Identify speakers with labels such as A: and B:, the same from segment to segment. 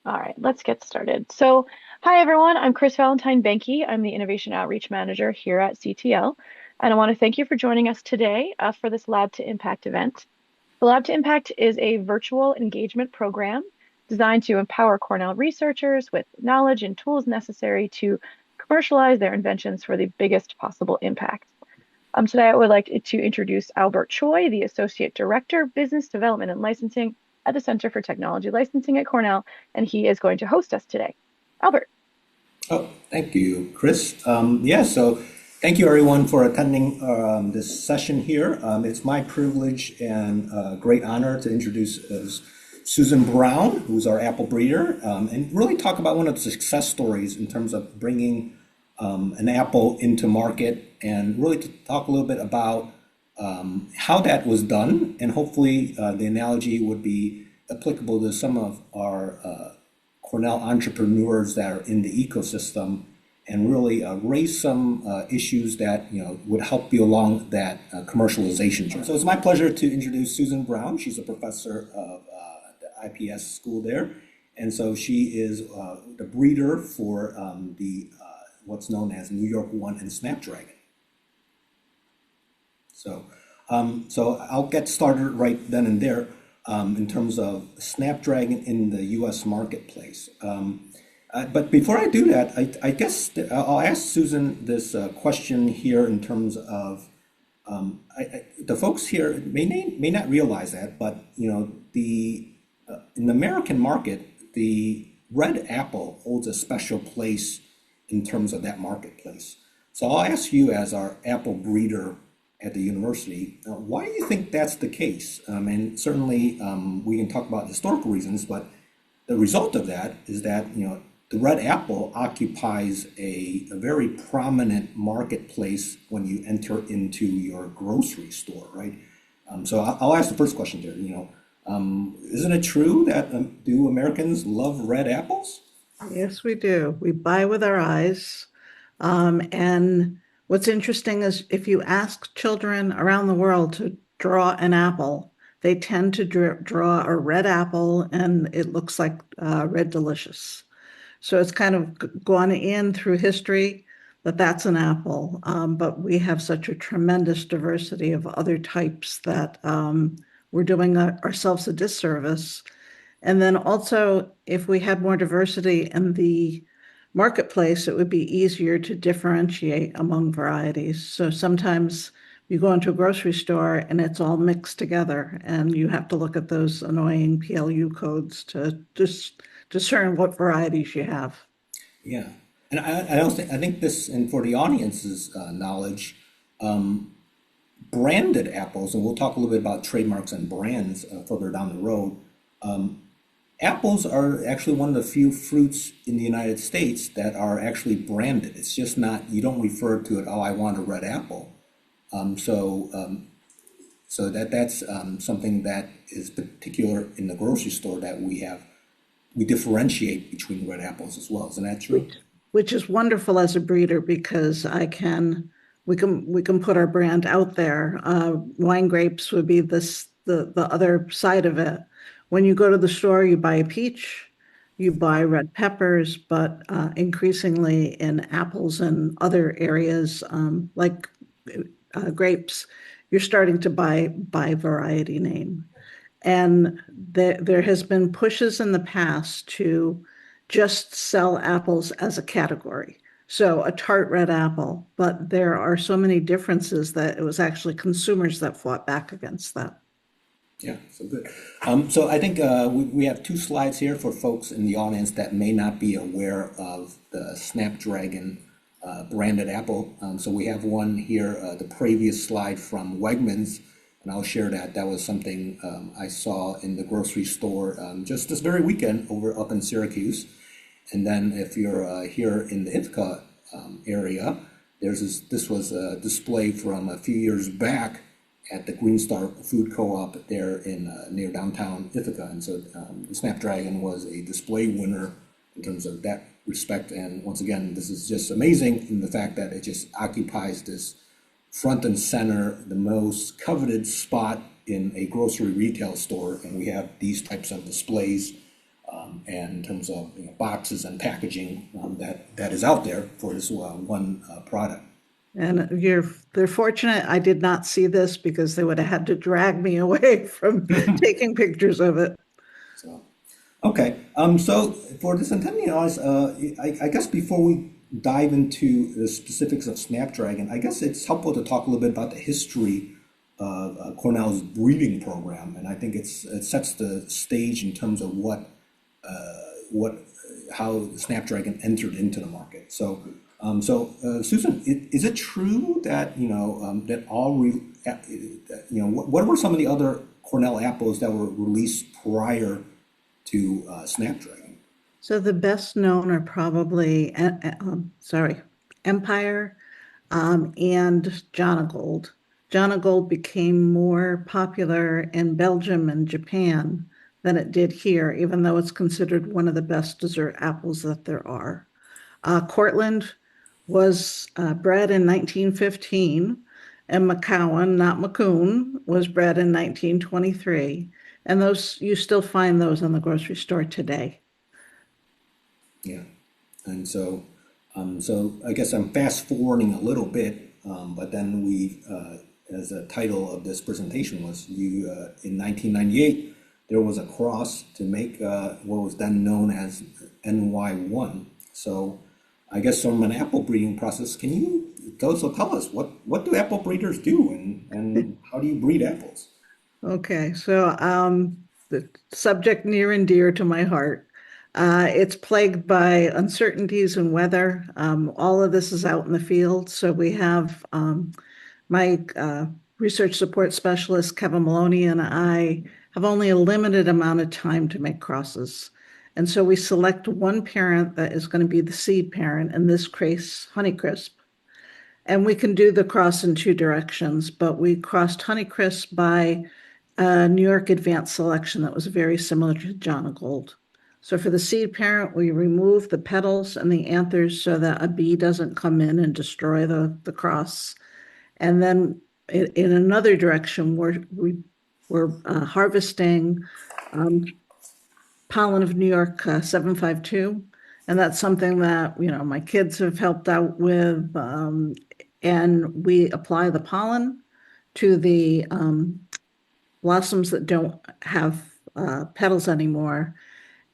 A: All right, let's get started. So, hi everyone, I'm Chris Valentine Benke. I'm the Innovation Outreach Manager here at CTL, and I want to thank you for joining us today for this Lab to Impact event. The Lab to Impact is a virtual engagement program designed to empower Cornell researchers with knowledge and tools necessary to commercialize their inventions for the biggest possible impact. Today, I would like to introduce Albert Choi, the Associate Director, Business Development and Licensing at the Center for Technology Licensing at Cornell, and he is going to host us today. Albert.
B: Oh, thank you, Chris. So thank you everyone for attending this session here. It's my privilege and great honor to introduce Susan Brown, who's our apple breeder, and really talk about one of the success stories in terms of bringing an apple into market and really to talk a little bit about how that was done. And hopefully the analogy would be applicable to some of our Cornell entrepreneurs that are in the ecosystem and really raise some issues that would help you along that commercialization journey. So it's my pleasure to introduce Susan Brown. She's a professor of the IPS school there, and so she is the breeder for the what's known as New York One and Snapdragon. So I'll get started right then and there in terms of Snapdragon in the U.S. marketplace. But before I do that, I guess I'll ask Susan this question here in terms of the folks here may not realize that, but in the American market, the red apple holds a special place in terms of that marketplace. So I'll ask you as our apple breeder at the university, why do you think that's the case? And certainly we can talk about historical reasons, but the result of that is that the red apple occupies a very prominent marketplace when you enter into your grocery store, right? So I'll ask the first question there. Isn't it true that do Americans love red apples?
C: Yes, we do. We buy with our eyes. And what's interesting is if you ask children around the world to draw an apple, they tend to draw a red apple and it looks like red delicious. So it's kind of gone in through history that that's an apple. But we have such a tremendous diversity of other types that we're doing ourselves a disservice. And then also, if we had more diversity in the marketplace, it would be easier to differentiate among varieties. So sometimes you go into a grocery store and it's all mixed together, and you have to look at those annoying PLU codes to just discern what varieties you have.
B: Yeah, and I think this, and for the audience's knowledge, branded apples, and we'll talk a little bit about trademarks and brands further down the road. Apples are actually one of the few fruits in the United States that are actually branded. It's just not, you don't refer to it, oh, I want a red apple. So that's something that is particular in the grocery store that we differentiate between red apples as well. Isn't that true?
C: Which is wonderful as a breeder because we can put our brand out there. Wine grapes would be the other side of it. When you go to the store, you buy a peach, you buy red peppers, but increasingly in apples and other areas like grapes, you're starting to buy variety name. And there has been pushes in the past to just sell apples as a category. So a tart red apple, but there are so many differences that it was actually consumers that fought back against that.
B: Yeah, so good. So I think we have two slides here for folks in the audience that may not be aware of the Snapdragon branded apple. So we have one here, the previous slide from Wegmans, and I'll share that. That was something I saw in the grocery store just this very weekend up in Syracuse. And then if you're here in the Ithaca area, this was a display from a few years back at the Green Star Food Co-op there in near downtown Ithaca. And so the Snapdragon was a display winner in terms of that respect. And once again, this is just amazing in the fact that it just occupies this front and center, the most coveted spot in a grocery retail store. And we have these types of displays and in terms of boxes and packaging that is out there for this one product.
C: And they're fortunate I did not see this because they would have had to drag me away from taking pictures of it.
B: So, okay. So for this intending audience, I guess before we dive into the specifics of Snapdragon, I guess it's helpful to talk a little bit about the history of Cornell's breeding program, and I think it sets the stage in terms of what how Snapdragon entered into the market. Susan, is it true that that what were some of the other Cornell apples that were released prior to Snapdragon?
C: So the best known are probably, Empire, and Jonagold. Jonagold became more popular in Belgium and Japan than it did here, even though it's considered one of the best dessert apples that there are. Cortland was bred in 1915, and McCowan, not McCoon, was bred in 1923. And those you still find those in the grocery store today.
B: Yeah, and so I guess I'm fast forwarding a little bit, but then as the title of this presentation was, in 1998 there was a cross to make what was then known as NY1. So I guess from an apple breeding process, can you tell us what do apple breeders do and how do you breed apples?
C: Okay, so the subject near and dear to my heart. It's plagued by uncertainties in weather. All of this is out in the field, so we have my research support specialist, Kevin Maloney, and I have only a limited amount of time to make crosses. And so we select one parent that is going to be the seed parent, in this case, Honeycrisp. And we can do the cross in two directions, but we crossed Honeycrisp by a New York advanced selection that was very similar to Jonagold. So for the seed parent, we remove the petals and the anthers so that a bee doesn't come in and destroy the cross. And then in another direction, we're harvesting pollen of New York 752. And that's something that, my kids have helped out with. And we apply the pollen to the blossoms that don't have petals anymore.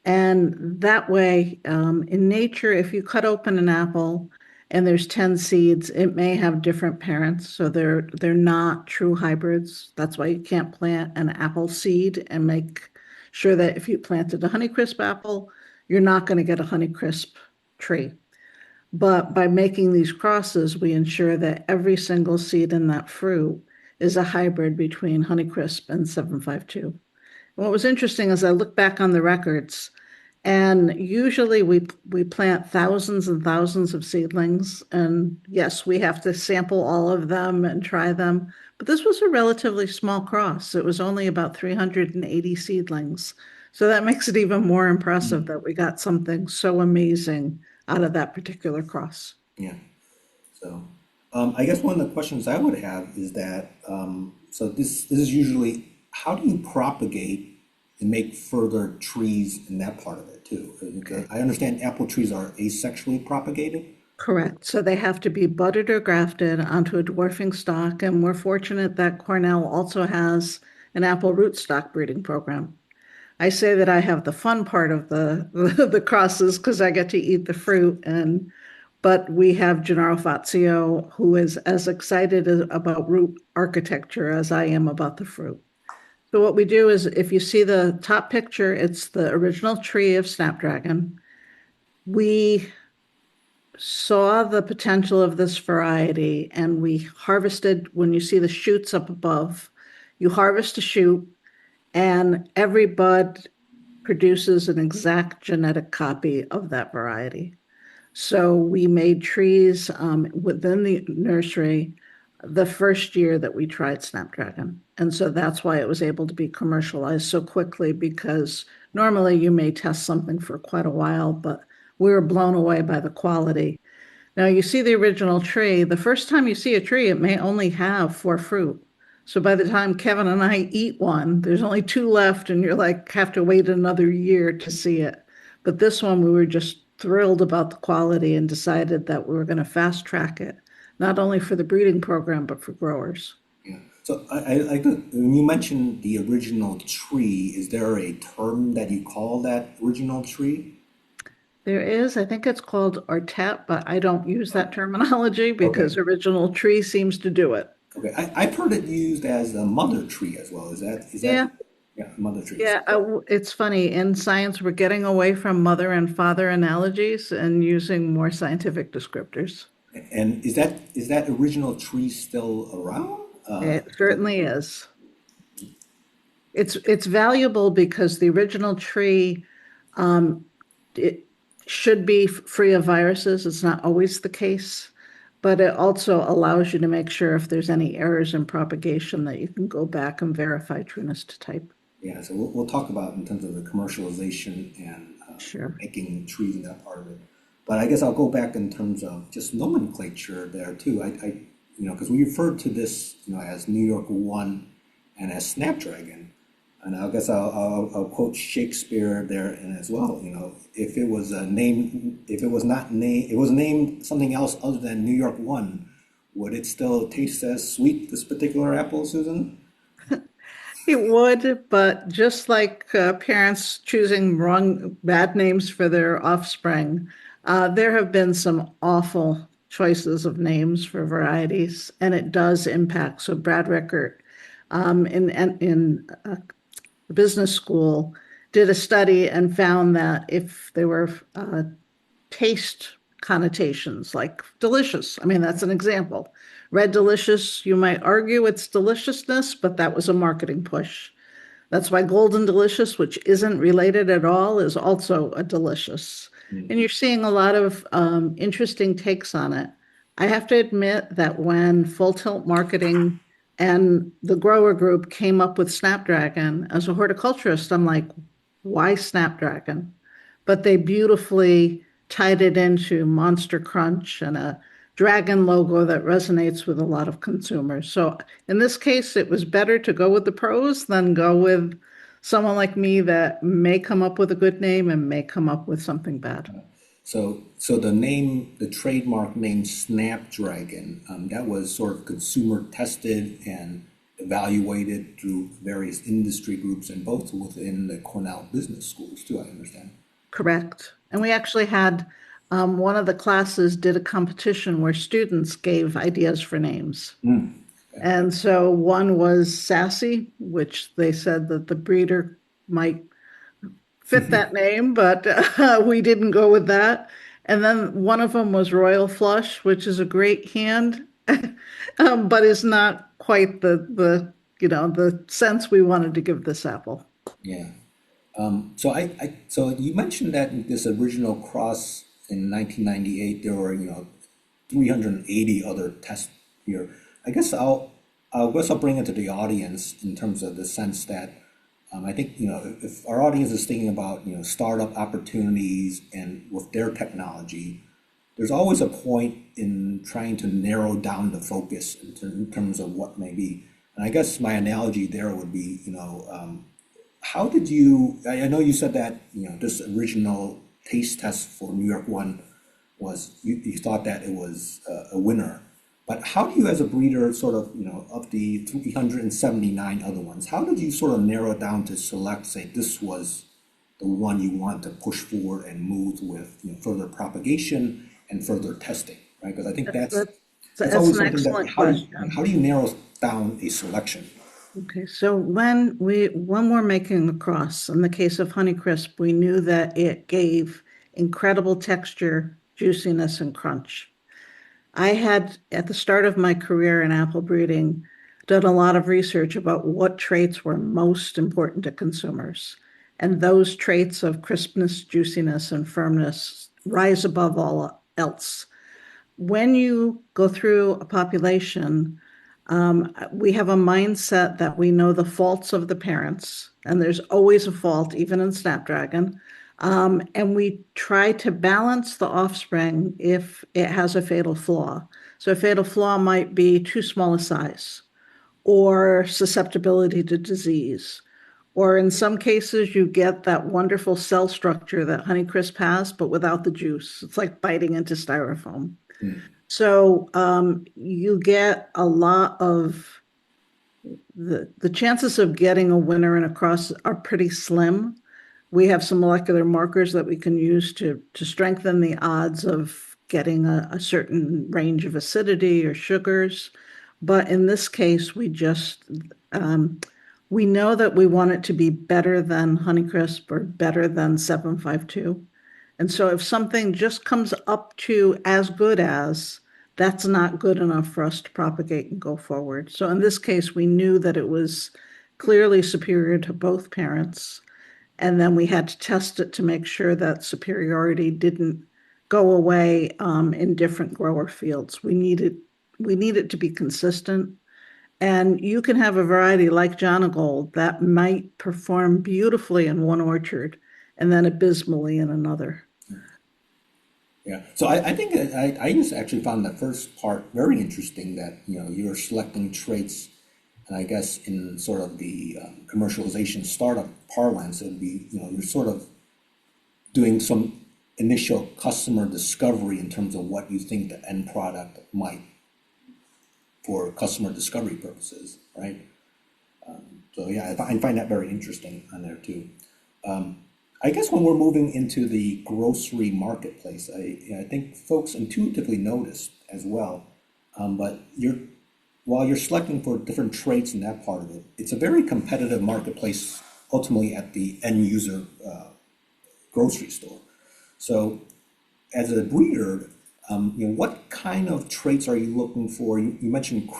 C: And that way, in nature, if you cut open an apple and there's 10 seeds, it may have different parents. So they're not true hybrids. That's why you can't plant an apple seed and make sure that if you planted a Honeycrisp apple, you're not going to get a Honeycrisp tree. But by making these crosses, we ensure that every single seed in that fruit is a hybrid between Honeycrisp and 752. And what was interesting is I look back on the records, and usually we plant thousands and thousands of seedlings. And yes, we have to sample all of them and try them. But this was a relatively small cross. It was only about 380 seedlings. So that makes it even more impressive that we got something so amazing out of that particular cross.
B: Yeah. So I guess one of the questions I would have is that so this is usually, how do you propagate and make further trees in that part of it too? Because I understand apple trees are asexually propagated.
C: Correct. So they have to be budded or grafted onto a dwarfing stock. And we're fortunate that Cornell also has an apple rootstock breeding program. I say that I have the fun part of the the crosses because I get to eat the fruit, but we have Gennaro Fazio, who is as excited about root architecture as I am about the fruit. So what we do is, if you see the top picture, it's the original tree of Snapdragon. We saw the potential of this variety and we harvested. When you see the shoots up above, you harvest a shoot and every bud produces an exact genetic copy of that variety. So we made trees within the nursery the first year that we tried Snapdragon. And so that's why it was able to be commercialized so quickly, because normally you may test something for quite a while, but we were blown away by the quality. Now you see the original tree. The first time you see a tree, it may only have 4 fruit. So by the time Kevin and I eat one, there's only two left, and you're like, have to wait another year to see it. But this one, we were just thrilled about the quality and decided that we were going to fast track it, not only for the breeding program, but for growers.
B: Yeah. So when you mentioned the original tree, is there a term that you call that original tree?
C: There is, I think it's called Artet, but I don't use that terminology
B: Okay.
C: because original tree seems to do it.
B: Okay. I've heard it used as a mother tree as well. Is that,
C: Yeah,
B: yeah, mother trees.
C: yeah. It's funny. In science, we're getting away from mother and father analogies and using more scientific descriptors.
B: And is that original tree still around?
C: It certainly is. It's valuable because the original tree, um, it should be free of viruses. It's not always the case, but it also allows you to make sure if there's any errors in propagation that you can go back and verify trueness to type.
B: Yeah, so we'll talk about in terms of the commercialization and
C: Sure.
B: making trees and that part of it. But I guess I'll go back in terms of just nomenclature there too. Because we referred to this, as New York One and as Snapdragon. And I guess I'll quote Shakespeare there and as well. If it was a name, if it was not name, it was named something else other than New York One, would it still taste as sweet, this particular apple, Susan?
C: It would, but just like parents choosing bad names for their offspring, there have been some awful choices of names for varieties, and it does impact. So Brad Rickert, in business school, did a study and found that if there were taste connotations like delicious, I mean, that's an example. Red delicious, you might argue it's deliciousness, but that was a marketing push. That's why Golden Delicious, which isn't related at all, is also a delicious. And you're seeing a lot of interesting takes on it. I have to admit that when Full Tilt Marketing and the grower group came up with Snapdragon, as a horticulturist, I'm like, why Snapdragon? But they beautifully tied it into Monster Crunch and a dragon logo that resonates with a lot of consumers. So in this case, it was better to go with the pros than go with someone like me that may come up with a good name and may come up with something bad.
B: So the name, the trademark name Snapdragon, that was sort of consumer tested and evaluated through various industry groups and both within the Cornell business schools too, I understand.
C: Correct. And we actually had one of the classes did a competition where students gave ideas for names. And so one was Sassy, which they said that the breeder might fit that name, but we didn't go with that. And then one of them was Royal Flush, which is a great hand, but is not quite the sense we wanted to give this apple.
B: Yeah. So you mentioned that in this original cross in 1998, there were, 380 other tests here. I guess I'll bring it to the audience in terms of the sense that I think, if our audience is thinking about, startup opportunities and with their technology, there's always a point in trying to narrow down the focus in terms of what may be. And I guess my analogy there would be, how did you, I know you said that, this original taste test for New York One was, you thought that it was a winner. But how do you, as a breeder, sort of, of the 379 other ones, how did you sort of narrow it down to select, say, this was the one you want to push forward and move with, further propagation and further testing, right? Because I think that's
C: That's
B: always
C: an
B: something that,
C: excellent question.
B: how do you narrow down a selection?
C: Okay, so when we're making a cross, in the case of Honeycrisp, we knew that it gave incredible texture, juiciness, and crunch. I had, at the start of my career in apple breeding, done a lot of research about what traits were most important to consumers. And those traits of crispness, juiciness, and firmness rise above all else. When you go through a population, we have a mindset that we know the faults of the parents, and there's always a fault, even in Snapdragon. And we try to balance the offspring if it has a fatal flaw. So a fatal flaw might be too small a size, or susceptibility to disease. Or in some cases, you get that wonderful cell structure that Honeycrisp has, but without the juice. It's like biting into styrofoam.
B: Mm.
C: So you get a lot of the chances of getting a winner in a cross are pretty slim. We have some molecular markers that we can use to strengthen the odds of getting a certain range of acidity or sugars. But in this case, um, we know that we want it to be better than Honeycrisp or better than 752. And so if something just comes up to as good as, that's not good enough for us to propagate and go forward. So in this case, we knew that it was clearly superior to both parents. And then we had to test it to make sure that superiority didn't go away in different grower fields. We needed to be consistent. And you can have a variety like Jonagold that might perform beautifully in one orchard and then abysmally in another.
B: Yeah. So I think that I just actually found that first part very interesting that, you're selecting traits, and I guess in sort of the commercialization startup parlance, it would be, you're sort of doing some initial customer discovery in terms of what you think the end product might for customer discovery purposes, right? So yeah, I find that very interesting on there too. I guess when we're moving into the grocery marketplace, I think folks intuitively notice as well. But while you're selecting for different traits in that part of it, it's a very competitive marketplace ultimately at the end user grocery store. So as a breeder, what kind of traits are you looking for? You mentioned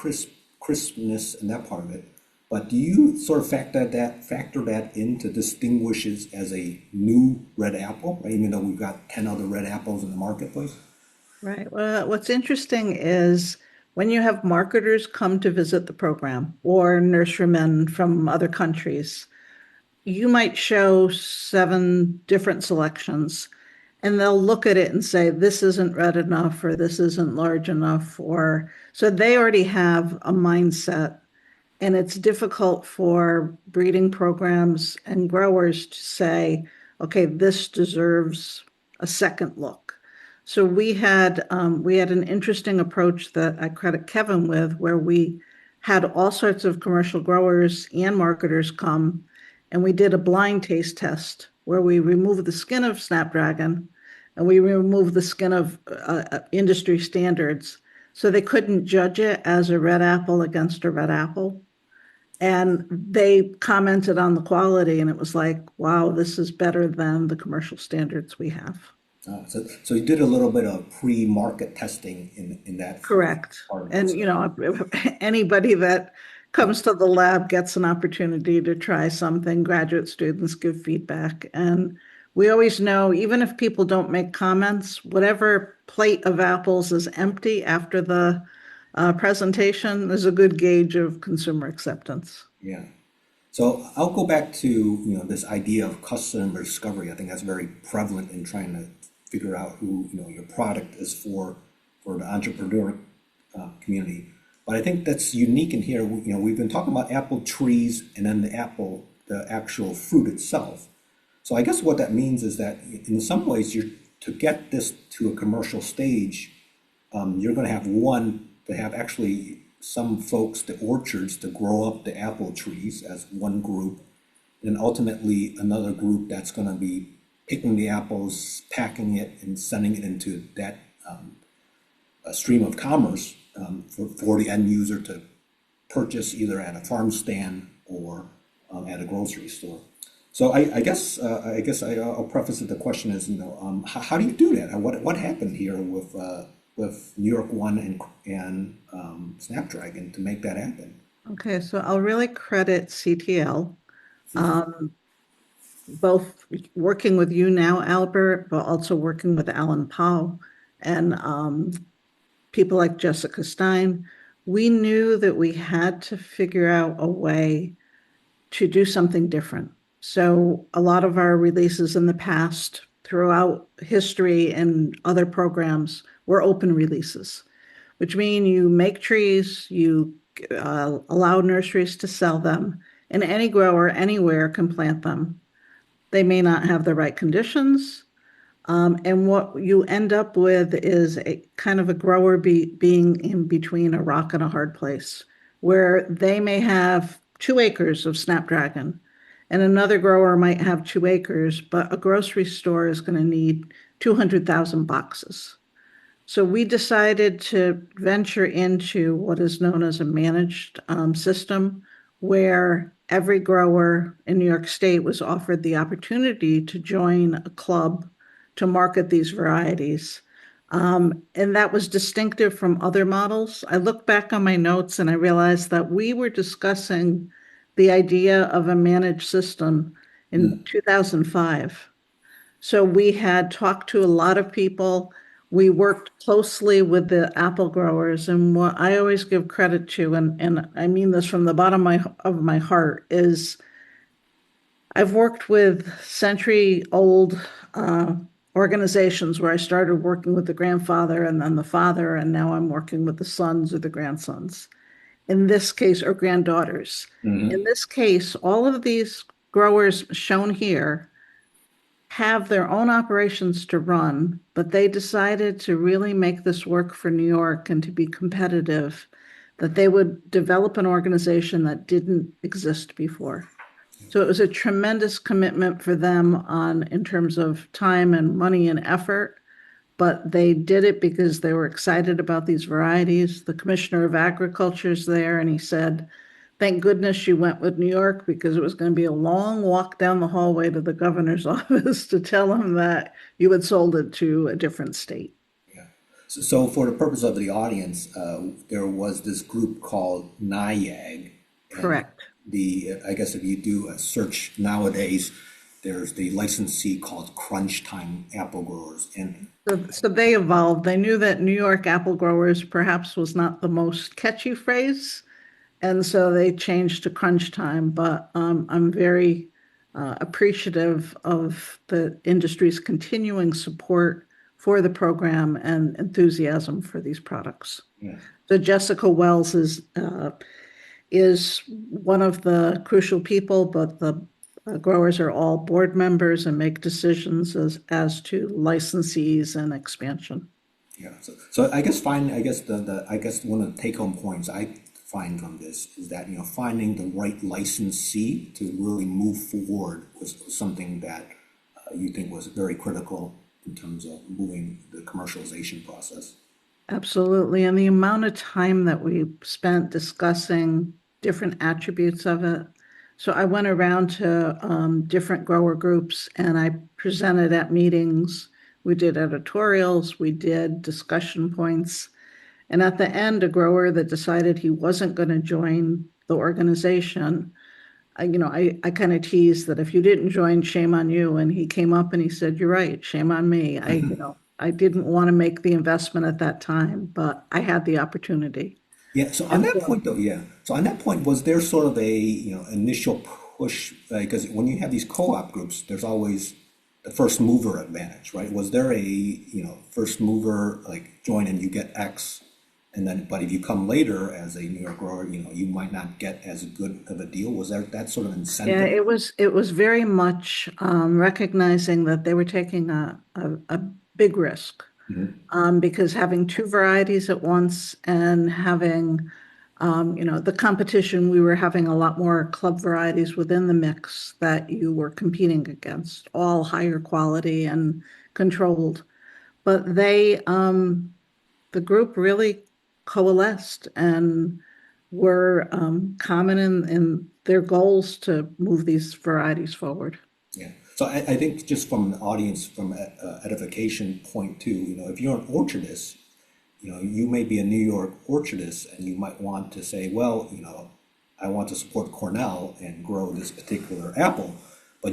B: crispness and that part of it, but do you sort of factor that in to distinguish it as a new red apple, right? Even though we've got 10 other red apples in the marketplace?
C: Right. Well, what's interesting is when you have marketers come to visit the program or nurserymen from other countries, you might show 7 different selections and they'll look at it and say, this isn't red enough, or this isn't large enough, or so they already have a mindset. And it's difficult for breeding programs and growers to say, okay, this deserves a second look. So we had an interesting approach that I credit Kevin with, where we had all sorts of commercial growers and marketers come, and we did a blind taste test where we removed the skin of Snapdragon and we removed the skin of industry standards, so they couldn't judge it as a red apple against a red apple. And they commented on the quality, and it was like, wow, this is better than the commercial standards we have.
B: So you did a little bit of pre-market testing in that
C: Correct.
B: part of it.
C: And,
B: So
C: anybody that
B: yeah,
C: comes to the lab gets an opportunity to try something. Graduate students give feedback. And we always know, even if people don't make comments, whatever plate of apples is empty after the presentation is a good gauge of consumer acceptance.
B: yeah. So I'll go back to, this idea of customer discovery. I think that's very prevalent in trying to figure out who, your product is for the entrepreneur community. But I think that's unique in here. We've been talking about apple trees and then the actual fruit itself. So I guess what that means is that in some ways, to get this to a commercial stage, you're going to have actually some folks, the orchards, to grow up the apple trees as one group, and ultimately another group that's going to be picking the apples, packing it, and sending it into that stream of commerce for the end user to purchase either at a farm stand or at a grocery store. So I'll preface it. The question is, how do you do that? What happened here with New York One and Snapdragon to make that happen?
C: Okay, so I'll really credit CTL, um, both working with you now, Albert, but also working with Alan Powell and people like Jessica Stein. We knew that we had to figure out a way to do something different. So a lot of our releases in the past, throughout history and other programs, were open releases, which mean you make trees, you allow nurseries to sell them, and any grower anywhere can plant them. They may not have the right conditions. And what you end up with is a kind of a grower being in between a rock and a hard place, where they may have 2 acres of Snapdragon, and another grower might have 2 acres, but a grocery store is going to need 200,000 boxes. So we decided to venture into what is known as a managed system, where every grower in New York State was offered the opportunity to join a club to market these varieties. And that was distinctive from other models. I look back on my notes and I realized that we were discussing the idea of a managed system in 2005. So we had talked to a lot of people. We worked closely with the apple growers. And what I always give credit to, and I mean this from the bottom of my heart, is I've worked with century-old organizations where I started working with the grandfather and then the father, and now I'm working with the sons or the grandsons. In this case, or granddaughters. In
B: Hmm.
C: this case, all of these growers shown here have their own operations to run, but they decided to really make this work for New York and to be competitive, that they would develop an organization that didn't exist before. So it was a tremendous commitment for them on in terms of time and money and effort, but they did it because they were excited about these varieties. The Commissioner of Agriculture is there, and he said, thank goodness you went with New York because it was going to be a long walk down the hallway to the governor's office to tell him that you had sold it to a different state.
B: Yeah. So for the purpose of the audience, there was this group called NIAG, and
C: Correct.
B: I guess if you do a search nowadays, there's the licensee called Crunch Time Apple Growers, and
C: So they evolved. They knew that New York apple growers perhaps was not the most catchy phrase, and so they changed to crunch time. But I'm very appreciative of the industry's continuing support for the program and enthusiasm for these products.
B: yeah,
C: So Jessica Wells is one of the crucial people, but the growers are all board members and make decisions as to licensees and expansion.
B: yeah. So I guess one of the take-home points I find from this is that finding the right licensee to really move forward was something that you think was very critical in terms of moving the commercialization process.
C: Absolutely. And the amount of time that we spent discussing different attributes of it. So I went around to different grower groups and I presented at meetings. We did editorials, we did discussion points. And at the end, a grower that decided he wasn't going to join the organization, I kind of teased that if you didn't join, shame on you. And he came up and he said, you're right, shame on me. I didn't want to make the investment at that time, but I had the opportunity.
B: Yeah. So on
C: And
B: that
C: so
B: point, though, yeah. So on that point, was there sort of a initial push? Because when you have these co-op groups, there's always the first mover advantage, right? Was there a first mover like join and you get X, and then but if you come later as a New York grower, you might not get as good of a deal. Was there that sort of
C: yeah,
B: incentive?
C: it was very much recognizing that they were taking a big risk.
B: Mhm.
C: Because having two varieties at once and having, the competition, we were having a lot more club varieties within the mix that you were competing against, all higher quality and controlled. But the group really coalesced and were common in their goals to move these varieties forward.
B: Yeah. So I think just from an audience, from edification point too, if you're an orchardist, you may be a New York orchardist and you might want to say, well, I want to support Cornell and grow this particular apple. But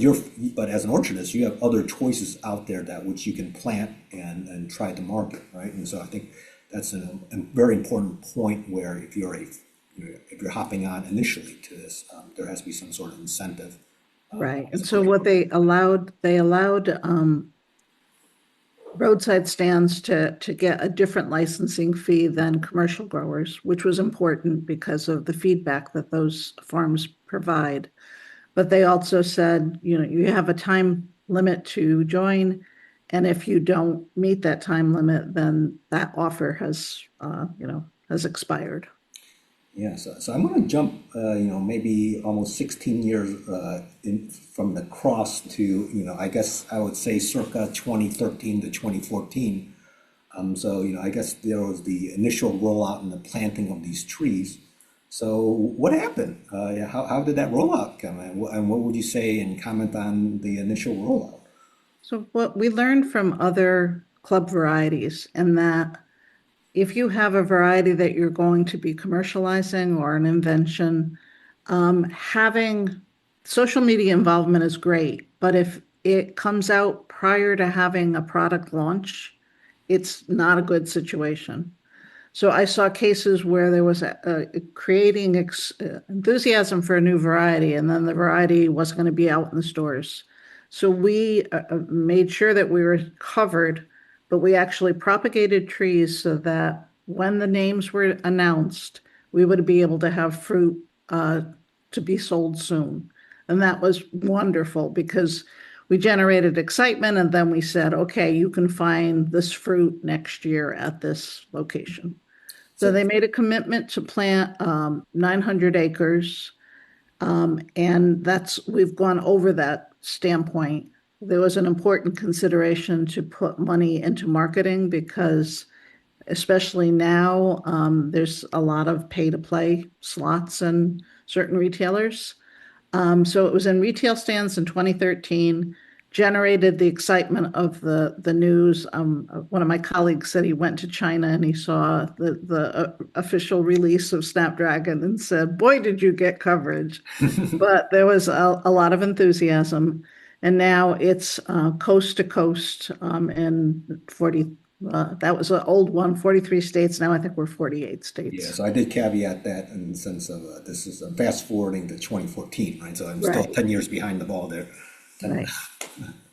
B: as an orchardist, you have other choices out there that which you can plant and try to market, right? And so I think that's a very important point where if you're hopping on initially to this, there has to be some sort of incentive
C: Right.
B: as
C: And
B: a
C: so
B: first.
C: what they allowed roadside stands to get a different licensing fee than commercial growers, which was important because of the feedback that those farms provide. But they also said, you have a time limit to join, and if you don't meet that time limit, then that offer has expired.
B: Yeah, so I'm going to jump, maybe almost 16 years from the cross to, I guess I would say circa 2013 to 2014. I guess there was the initial rollout and the planting of these trees. So what happened? Yeah, how did that rollout come? And what would you say and comment on the initial rollout?
C: So what we learned from other club varieties, and that if you have a variety that you're going to be commercializing or an invention, having social media involvement is great, but if it comes out prior to having a product launch, it's not a good situation. So I saw cases where there was creating enthusiasm for a new variety, and then the variety wasn't going to be out in the stores. So we made sure that we were covered, but we actually propagated trees so that when the names were announced, we would be able to have fruit to be sold soon. And that was wonderful because we generated excitement, and then we said, okay, you can find this fruit next year at this location. So
B: So
C: they made a commitment to plant 900 acres, and we've gone over that standpoint. There was an important consideration to put money into marketing because, especially now, there's a lot of pay-to-play slots in certain retailers. So it was in retail stands in 2013, generated the excitement of the news. One of my colleagues said he went to China and he saw the official release of Snapdragon and said, "Boy, did you get coverage!" But there was a lot of enthusiasm, and now it's coast to coast in 40. That was an old one, 43 states. Now I think we're 48
B: yeah,
C: states.
B: so I did caveat that in the sense of this is fast forwarding to 2014, right? So I'm still
C: Right,
B: 10 years behind the ball there. 10,
C: right.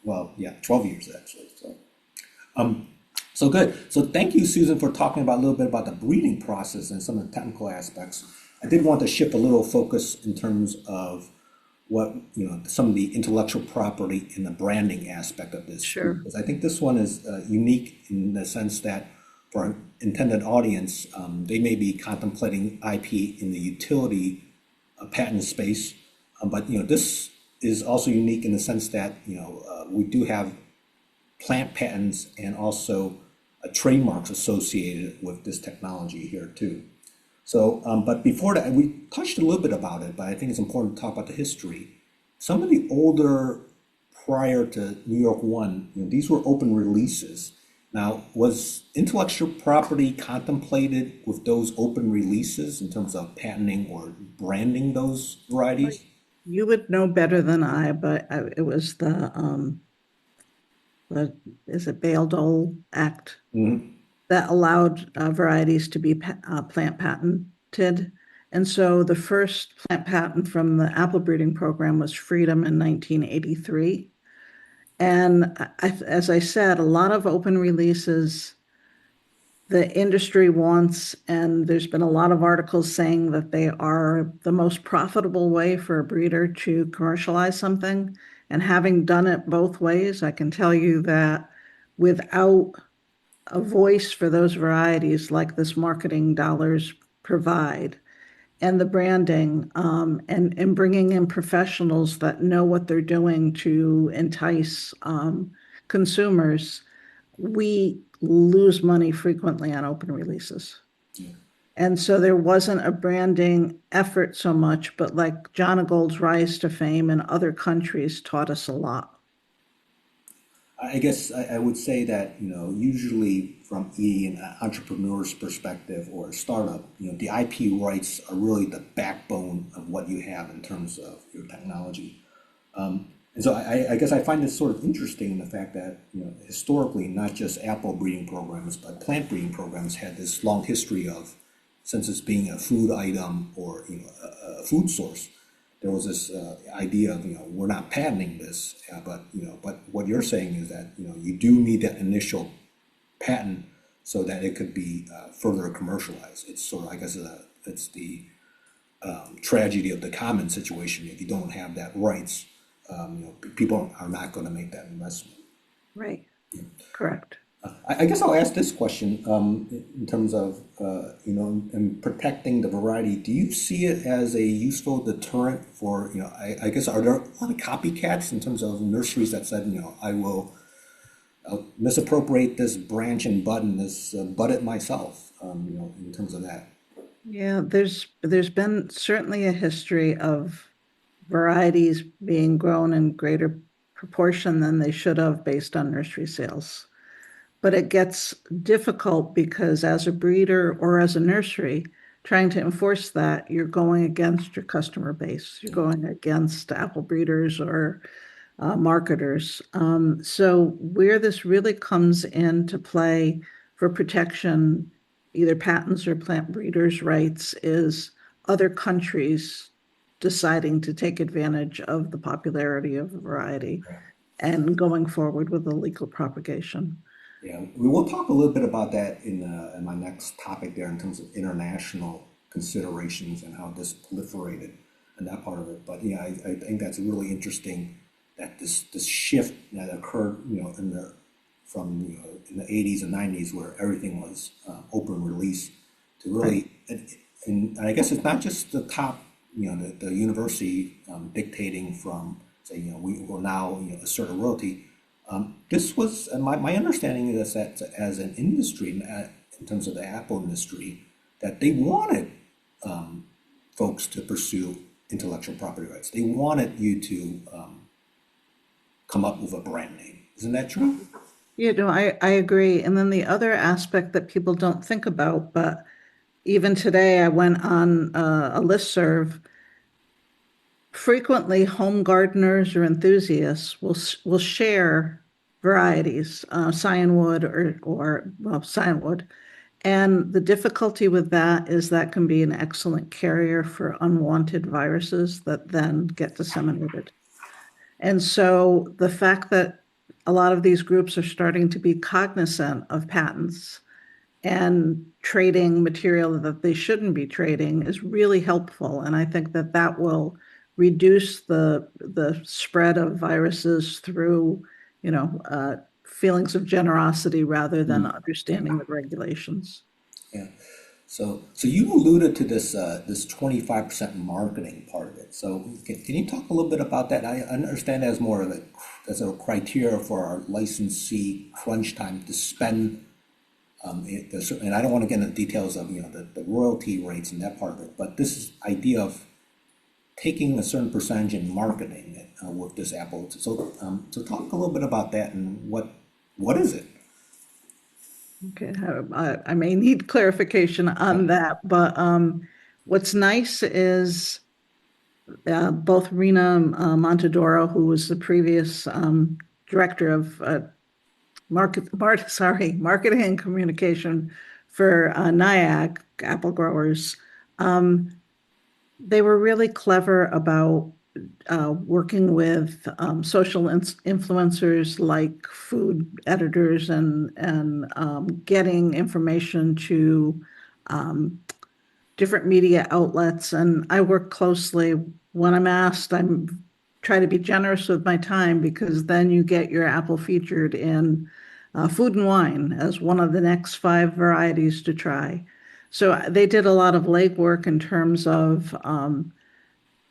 B: well, yeah, 12 years actually. So good. So thank you, Susan, for talking about a little bit about the breeding process and some of the technical aspects. I did want to shift a little focus in terms of what, some of the intellectual property and the branding aspect of this,
C: Sure.
B: because I think this one is unique in the sense that for an intended audience, they may be contemplating IP in the utility patent space, but this is also unique in the sense that we do have plant patents and also trademarks associated with this technology here too. So, but before that, we touched a little bit about it, but I think it's important to talk about the history. Some of the older, prior to New York One, these were open releases. Now, was intellectual property contemplated with those open releases in terms of patenting or branding those varieties?
C: You would know better than I, but it was the is it Bayh-Dole Act that allowed varieties to be plant patented. And so the first plant patent from the apple breeding program was Freedom in 1983. And as I said, a lot of open releases the industry wants, and there's been a lot of articles saying that they are the most profitable way for a breeder to commercialize something. And having done it both ways, I can tell you that without a voice for those varieties like this marketing dollars provide, and the branding, and bringing in professionals that know what they're doing to entice consumers, we lose money frequently on open releases. And so there wasn't a branding effort so much, but like John Gold's rise to fame in other countries taught us a lot.
B: I guess I would say that, usually from an entrepreneur's perspective or a startup, the IP rights are really the backbone of what you have in terms of your technology. And so I guess I find this sort of interesting in the fact that, historically, not just apple breeding programs, but plant breeding programs had this long history of, since it's being a food item or, a food source, there was this idea of, we're not patenting this, but, but what you're saying is that, you do need that initial patent so that it could be further commercialized. It's sort of, I guess, it's the tragedy of the common situation. If you don't have that rights, people are not going to make that investment.
C: Right. Correct.
B: I guess I'll ask this question in terms of, in protecting the variety. Do you see it as a useful deterrent for, I guess, are there a lot of copycats in terms of nurseries that said, I'll misappropriate this branch and bud and this bud it myself, in terms of that.
C: Yeah, there's been certainly a history of varieties being grown in greater proportion than they should have based on nursery sales. But it gets difficult because as a breeder or as a nursery, trying to enforce that, you're going against your customer base. You're going against apple breeders or marketers. So where this really comes into play for protection, either patents or plant breeders' rights, is other countries deciding to take advantage of the popularity of a variety and going forward with the legal propagation.
B: Yeah, we will talk a little bit about that in my next topic there in terms of international considerations and how this proliferated and that part of it. But yeah, I think that's really interesting that this shift that occurred, from in the 80s and 90s where everything was open release to
C: Right.
B: really, and I guess it's not just the top, the university dictating from say, we will now assert a royalty. This was my understanding is that as an industry, in terms of the Apple industry, that they wanted folks to pursue intellectual property rights. They wanted you to come up with a brand name. Isn't that true?
C: You know, I agree. And then the other aspect that people don't think about, but even today I went on a listserv. Frequently, home gardeners or enthusiasts will share varieties, cyanwood or well, cyanwood. And the difficulty with that is that can be an excellent carrier for unwanted viruses that then get disseminated. And so the fact that a lot of these groups are starting to be cognizant of patents and trading material that they shouldn't be trading is really helpful. And I think that that will reduce the spread of viruses through, feelings of generosity rather than understanding the regulations.
B: Yeah. So you alluded to this 25% marketing part of it. So can you talk a little bit about that? I understand as more of as a criteria for our licensee crunch time to spend. And I don't want to get into details of the royalty rates and that part of it, but this idea of taking a certain percentage and marketing it with this Apple. So talk a little bit about that and what is it?
C: Okay, I may need clarification on that, but what's nice is both Rena Montadoro, who was the previous director of marketing and communication for NIAG, apple growers. Um, they were really clever about working with social influencers like food editors and getting information to um, different media outlets. And I work closely when I'm asked. I'm try to be generous with my time because then you get your apple featured in Food and Wine as one of the next five varieties to try. So they did a lot of legwork in terms of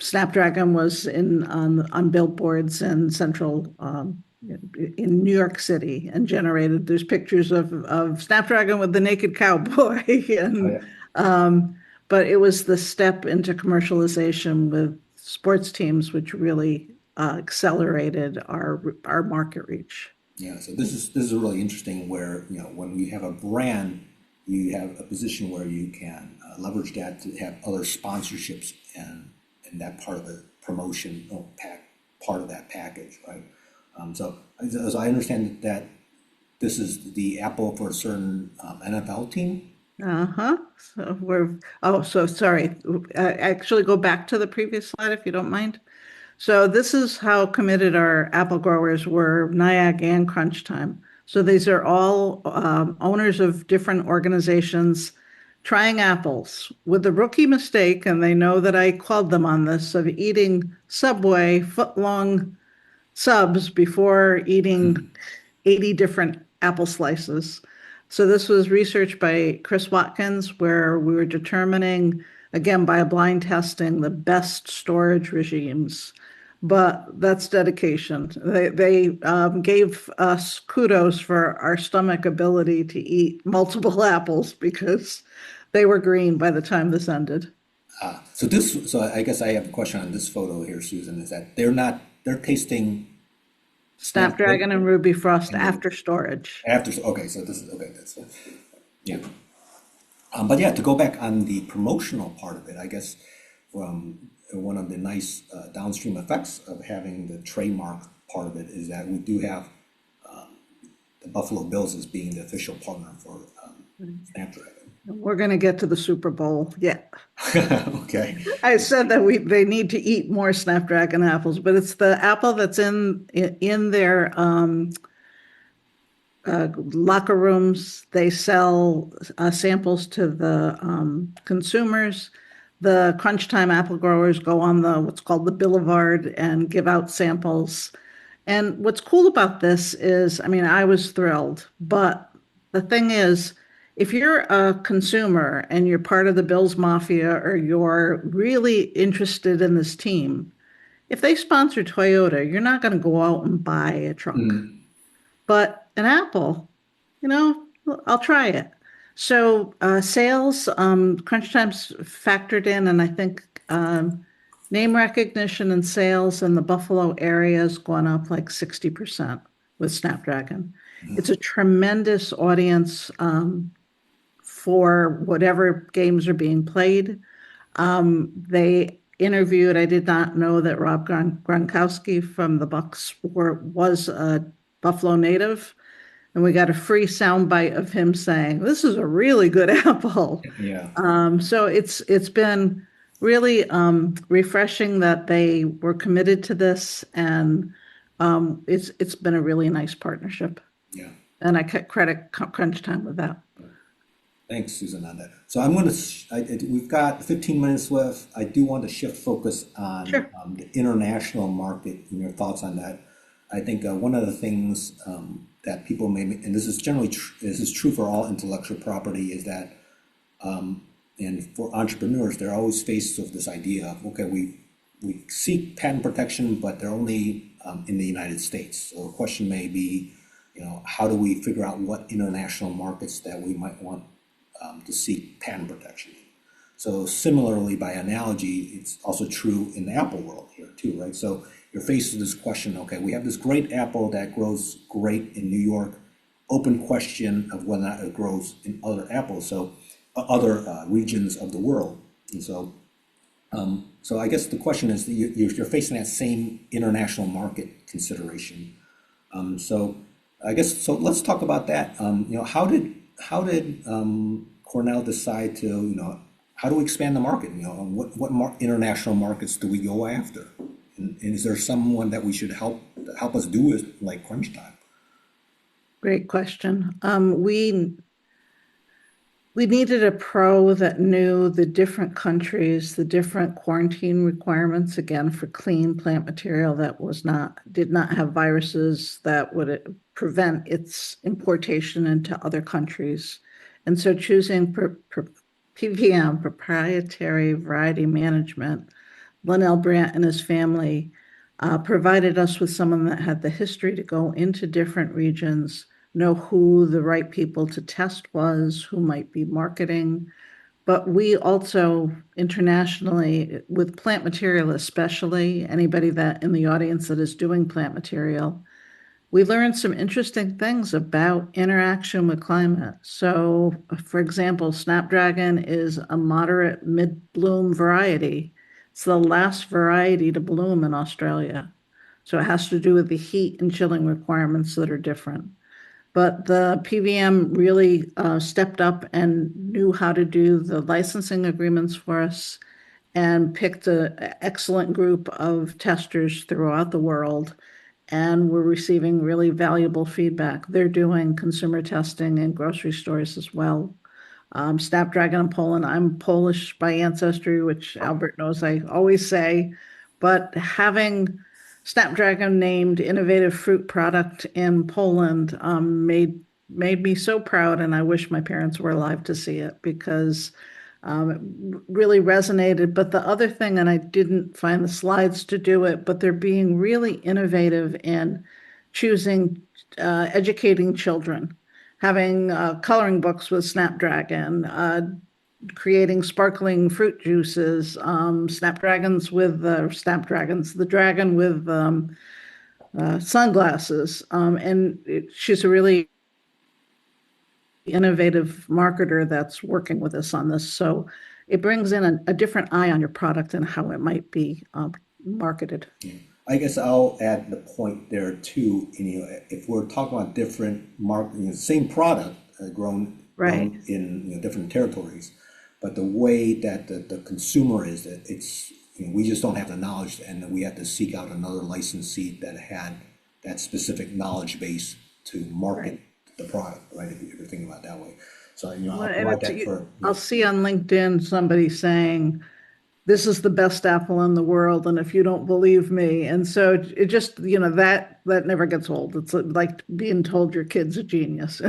C: Snapdragon was in on billboards in central in New York City and generated there's pictures of Snapdragon with the naked cowboy
B: Oh,
C: and
B: yeah.
C: um, but it was the step into commercialization with sports teams which really accelerated our market reach.
B: Yeah, so this is really interesting where, when you have a brand, you have a position where you can leverage that to have other sponsorships and that part of the promotion part of that package, right? So as I understand that this is the Apple for a certain NFL team.
C: Uh-huh. So sorry. Actually, go back to the previous slide if you don't mind. So this is how committed our apple growers were, NIAG and Crunch Time. So these are all owners of different organizations trying apples with the rookie mistake, and they know that I called them on this, of eating Subway foot-long subs before eating 80 different apple slices. So this was research by Chris Watkins, where we were determining, again, by a blind testing, the best storage regimes. But that's dedication. They gave us kudos for our stomach ability to eat multiple apples because they were green by the time this ended.
B: So I guess I have a question on this photo here, Susan, is that they're tasting
C: Snapdragon and Ruby Frost
B: and then
C: after storage.
B: after, okay, so this is, okay, that's, yeah. But yeah, to go back on the promotional part of it, I guess one of the nice downstream effects of having the trademark part of it is that we do have the Buffalo Bills as being the official partner for Snapdragon.
C: We're going to get to the Super Bowl. Yeah.
B: Okay.
C: I said that they need to eat more Snapdragon apples, but it's the apple that's in their locker rooms. They sell samples to the consumers. The Crunch Time apple growers go on the what's called the Boulevard and give out samples. And what's cool about this is, I mean, I was thrilled, but the thing is, if you're a consumer and you're part of the Bills Mafia or you're really interested in this team, if they sponsor Toyota, you're not going to go out and buy a truck. But an Apple, you know, I'll try it. So sales, Crunch Time's factored in, and I think name recognition and sales in the Buffalo area has gone up like 60% with Snapdragon. It's a tremendous audience for whatever games are being played. They interviewed, I did not know that Rob Gronkowski from the Bucks was a Buffalo native. And we got a free soundbite of him saying, "This is a really good apple."
B: Yeah.
C: So it's been really refreshing that they were committed to this, and it's been a really nice partnership.
B: Yeah.
C: And I credit Crunch Time with that.
B: Thanks, Susan, on that. So I'm going to, we've got 15 minutes left. I do want to shift focus on
C: Sure.
B: the international market and your thoughts on that. I think one of the things that people may, and this is generally, this is true for all intellectual property, is that, and for entrepreneurs, they're always faced with this idea of, okay, we seek patent protection, but they're only in the United States. So the question may be, how do we figure out what international markets that we might want to seek patent protection? So similarly, by analogy, it's also true in the Apple world here too, right? So you're faced with this question, okay, we have this great apple that grows great in New York, open question of whether or not it grows in other apples, so other regions of the world. And so I guess the question is, you're facing that same international market consideration. So I guess, so let's talk about that. How did Cornell decide to, how do we expand the market? What international markets do we go after? And is there someone that we should help us do it, like Crunch Time?
C: Great question. We needed a pro that knew the different countries, the different quarantine requirements, again, for clean plant material that did not have viruses that would prevent its importation into other countries. And so choosing PVM, proprietary variety management, Linnell Brandt and his family provided us with someone that had the history to go into different regions, know who the right people to test was, who might be marketing. But we also internationally, with plant material especially, anybody that in the audience that is doing plant material, we learned some interesting things about interaction with climate. So, for example, Snapdragon is a moderate mid-bloom variety. It's the last variety to bloom in Australia. So it has to do with the heat and chilling requirements that are different. but the PVM really stepped up and knew how to do the licensing agreements for us and picked an excellent group of testers throughout the world. And we're receiving really valuable feedback. They're doing consumer testing in grocery stores as well. Snapdragon in Poland. I'm Polish by ancestry, which Albert knows I always say, but having Snapdragon named innovative fruit product in Poland made me so proud, and I wish my parents were alive to see it because it really resonated. But the other thing, and I didn't find the slides to do it, but they're being really innovative in choosing, educating children, having coloring books with Snapdragon, creating sparkling fruit juices, Snapdragons with Snapdragons, the dragon with sunglasses. She's a really innovative marketer that's working with us on this. So it brings in a different eye on your product and how it might be marketed.
B: I guess I'll add the point there too. If we're talking about different same product
C: Right,
B: grown in different territories, but the way that the consumer is, that it's we just don't have the knowledge, and then we have to seek out another licensee that had that specific knowledge base to market
C: right.
B: the product, right? If you're thinking about it that way. So
C: Well,
B: I'll
C: and
B: provide that for
C: I'll see on LinkedIn somebody saying, this is the best apple in the world, and if you don't believe me. And so it just, that never gets old. It's like being told your kid's a genius.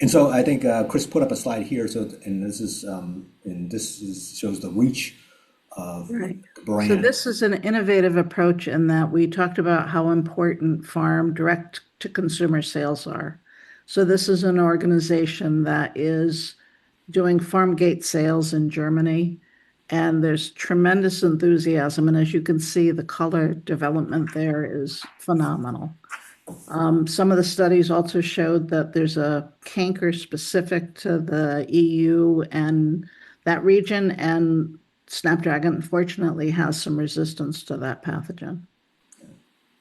B: And so I think Chris put up a slide here. So and shows the reach of
C: Right.
B: the
C: So
B: brand.
C: this is an innovative approach in that we talked about how important farm direct to consumer sales are. So this is an organization that is doing farm gate sales in Germany, and there's tremendous enthusiasm. And as you can see, the color development there is phenomenal. Some of the studies also showed that there's a canker specific to the EU and that region, and Snapdragon unfortunately has some resistance to that pathogen.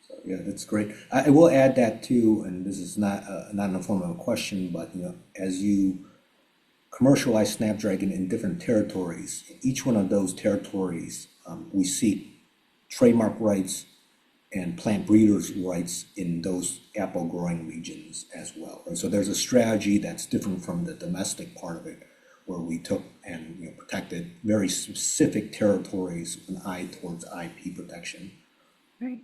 B: So yeah, that's great. I will add that too, and this is not in the form of a question, but as you commercialize Snapdragon in different territories, each one of those territories, we seek trademark rights and plant breeders' rights in those apple growing regions as well. And so there's a strategy that's different from the domestic part of it, where we took and protected very specific territories with an eye towards IP protection.
C: Right.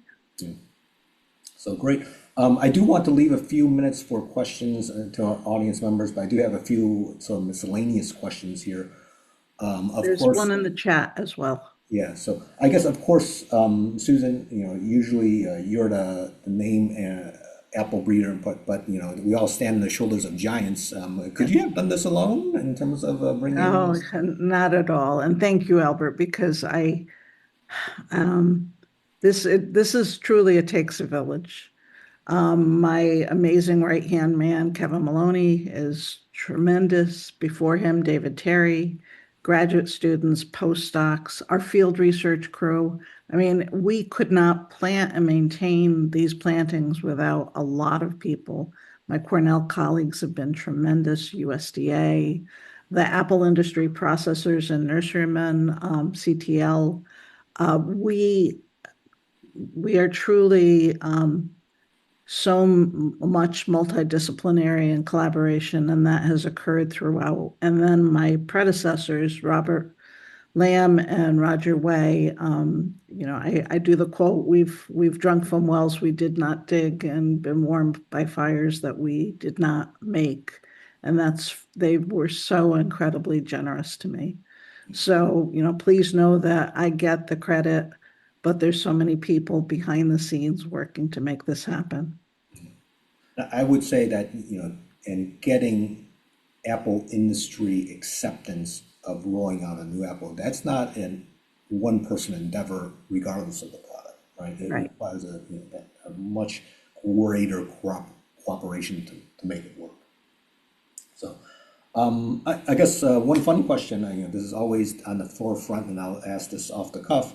B: So great. I do want to leave a few minutes for questions to our audience members, but I do have a few sort of miscellaneous questions here. Of
C: There's
B: course,
C: one in the chat as well.
B: yeah. So I guess, of course, Susan, usually you're the name apple breeder, but we all stand on the shoulders of giants. Could you have done this alone in terms of bringing
C: Oh,
B: this?
C: not at all. And thank you, Albert, because um, this is truly it takes a village. My amazing right-hand man, Kevin Maloney, is tremendous. Before him, David Terry, graduate students, postdocs, our field research crew. I mean, we could not plant and maintain these plantings without a lot of people. My Cornell colleagues have been tremendous, USDA, the apple industry processors and nurserymen, CTL. We are truly so much multidisciplinary and collaboration, and that has occurred throughout. And then my predecessors, Robert Lamb and Roger Way, I do the quote, we've drunk from wells we did not dig and been warmed by fires that we did not make. And they were so incredibly generous to me. So, please know that I get the credit, but there's so many people behind the scenes working to make this happen.
B: I would say that, in getting Apple industry acceptance of rolling out a new Apple, that's not an one person endeavor, regardless of the product, right? It
C: Right.
B: requires a much greater cooperation to make it work. So, I guess one fun question, this is always on the forefront, and I'll ask this off the cuff,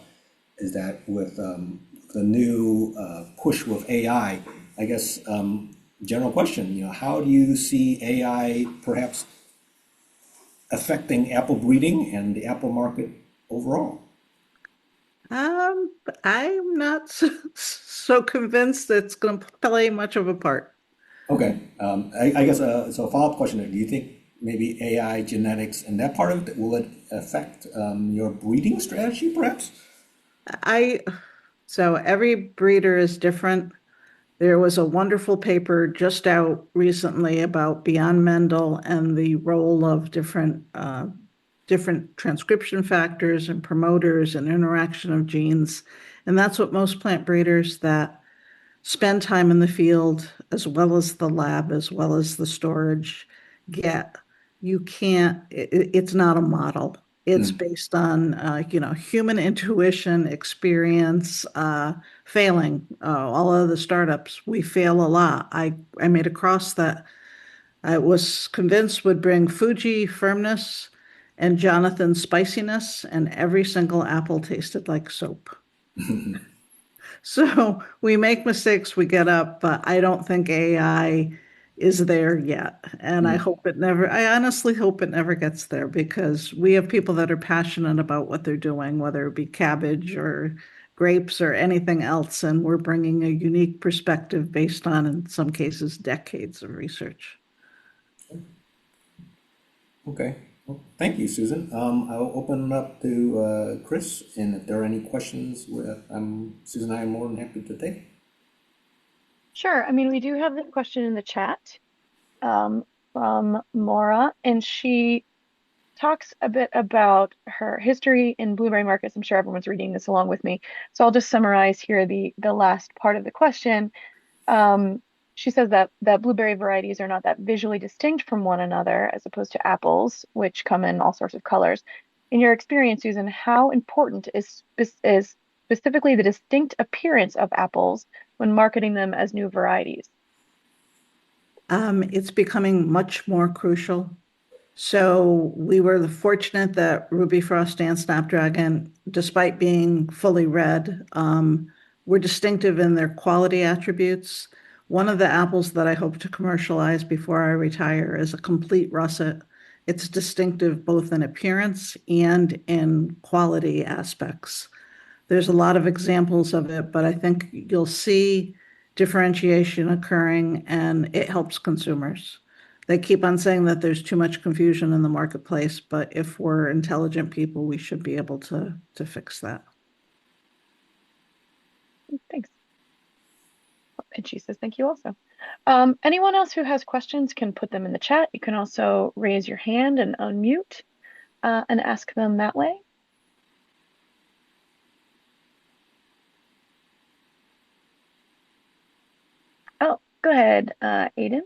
B: is that with the new push with AI, I guess general question, how do you see AI perhaps affecting apple breeding and the apple market overall?
C: I'm not so convinced it's going to play much of a part.
B: Okay, I guess so. A follow-up question: do you think maybe AI genetics and that part of it will it affect your breeding strategy, perhaps?
C: I so every breeder is different. There was a wonderful paper just out recently about Beyond Mendel and the role of different transcription factors and promoters and interaction of genes. And that's what most plant breeders that spend time in the field, as well as the lab, as well as the storage, get. You can't, it's not a model. It's
B: Hmm.
C: based on, human intuition, experience, failing. All of the startups, we fail a lot. I made a cross that I was convinced would bring Fuji firmness and Jonathan spiciness, and every single apple tasted like soap. So we make mistakes, we get up, but I don't think AI is there yet. And I honestly hope it never gets there because we have people that are passionate about what they're doing, whether it be cabbage or grapes or anything else. And we're bringing a unique perspective based on, in some cases, decades of research.
B: Okay. Well, thank you, Susan. I'll open it up to Chris, and if there are any questions, Susan and I are more than happy to take.
A: Sure. I mean, we do have the question in the chat from Maura, and she talks a bit about her history in blueberry markets. I'm sure everyone's reading this along with me. So I'll just summarize here the last part of the question. Um, she says that blueberry varieties are not that visually distinct from one another as opposed to apples, which come in all sorts of colors. In your experience, Susan, how important is specifically the distinct appearance of apples when marketing them as new varieties?
C: It's becoming much more crucial. So we were fortunate that Ruby Frost and Snapdragon, despite being fully red, were distinctive in their quality attributes. One of the apples that I hope to commercialize before I retire is a complete russet. It's distinctive both in appearance and in quality aspects. There's a lot of examples of it, but I think you'll see differentiation occurring and it helps consumers. They keep on saying that there's too much confusion in the marketplace, but if we're intelligent people, we should be able to fix that.
A: Thanks. And she says thank you also. Anyone else who has questions can put them in the chat. You can also raise your hand and unmute and ask them that way. Oh, go ahead, Aiden.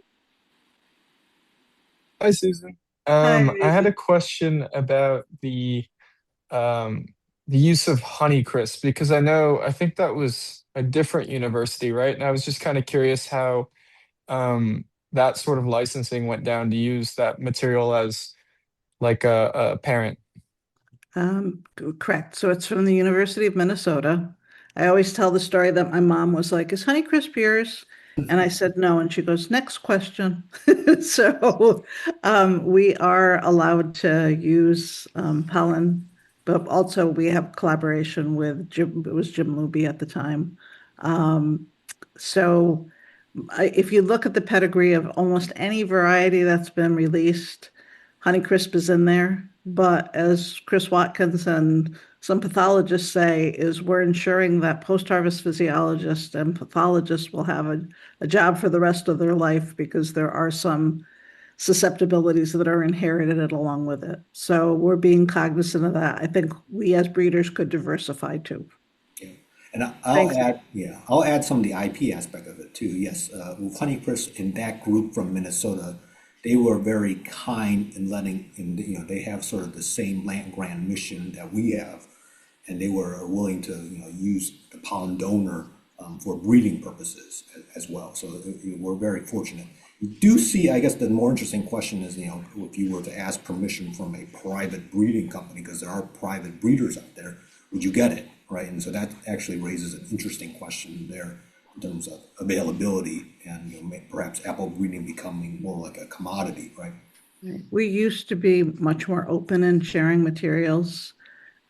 D: Hi, Susan.
C: Hi,
D: I had
C: Raven.
D: a question about um, the use of Honeycrisp because I think that was a different university, right? And I was just kind of curious how that sort of licensing went down to use that material as like a parent.
C: Correct. So it's from the University of Minnesota. I always tell the story that my mom was like, "Is Honeycrisp yours?" And I said no. And she goes, "Next question." So we are allowed to use pollen, but also we have collaboration with Jim. It was Jim Luby at the time. Um, so if you look at the pedigree of almost any variety that's been released, Honeycrisp is in there. But as Chris Watkins and some pathologists say, is we're ensuring that post-harvest physiologists and pathologists will have a job for the rest of their life because there are some susceptibilities that are inherited along with it. So we're being cognizant of that. I think we as breeders could diversify too.
B: Yeah. And I'll
C: Thanks.
B: add, yeah, I'll add some of the IP aspect of it too. Yes, with Honeycrisp in that group from Minnesota, they were very kind in letting, and they have sort of the same land grant mission that we have, and they were willing to, use the pollen donor for breeding purposes as well. So we're very fortunate. You do see, I guess, the more interesting question is, if you were to ask permission from a private breeding company, because there are private breeders out there, would you get it, right? And so that actually raises an interesting question there. in terms of availability and perhaps apple breeding becoming more like a commodity, right?
C: We used to be much more open in sharing materials.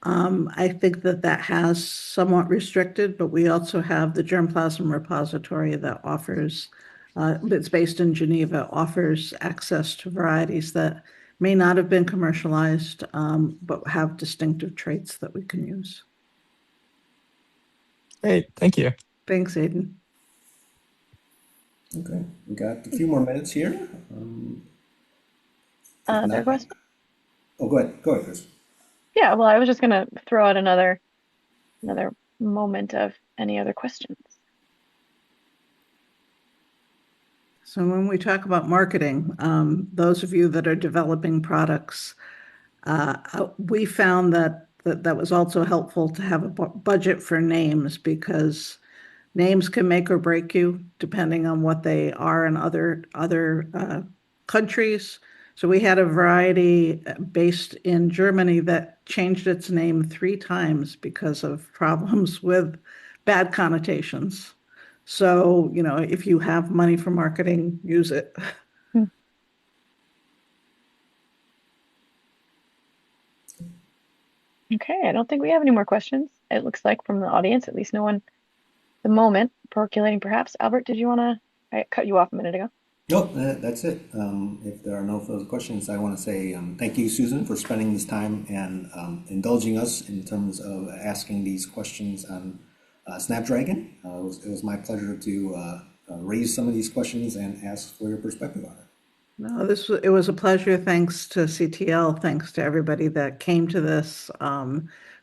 C: I think that has somewhat restricted, but we also have the germplasm repository that offers, it's based in Geneva, offers access to varieties that may not have been commercialized, but have distinctive traits that we can use.
D: Great, thank you.
C: Thanks, Aiden.
B: Okay, we got a few more minutes here. If
A: Other
B: not,
A: questions?
B: oh, go ahead, Chris.
A: Yeah, well, I was just gonna throw out another moment of any other questions.
C: So when we talk about marketing, those of you that are developing products, we found that was also helpful to have a budget for names because names can make or break you depending on what they are in other countries. So we had a variety based in Germany that changed its name 3 times because of problems with bad connotations. So, if you have money for marketing, use it.
A: Hmm. Okay, I don't think we have any more questions. It looks like from the audience, at least no one at the moment percolating perhaps. Albert, did you want to? I cut you off a minute ago.
B: No, that's it. If there are no further questions, I want to say thank you, Susan, for spending this time and indulging us in terms of asking these questions on Snapdragon. It was my pleasure to raise some of these questions and ask for your perspective on it.
C: No, it was a pleasure. Thanks to CTL. Thanks to everybody that came to this.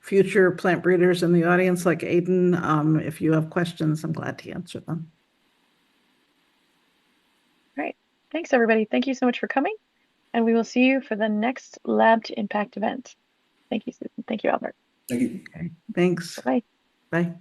C: Future plant breeders in the audience, like Aiden, if you have questions, I'm glad to answer them.
A: All right. Thanks, everybody. Thank you so much for coming, and we will see you for the next Lab to Impact event. Thank you, Susan. Thank you, Albert.
B: Thank you.
C: Okay, thanks.
A: Bye.
C: Bye.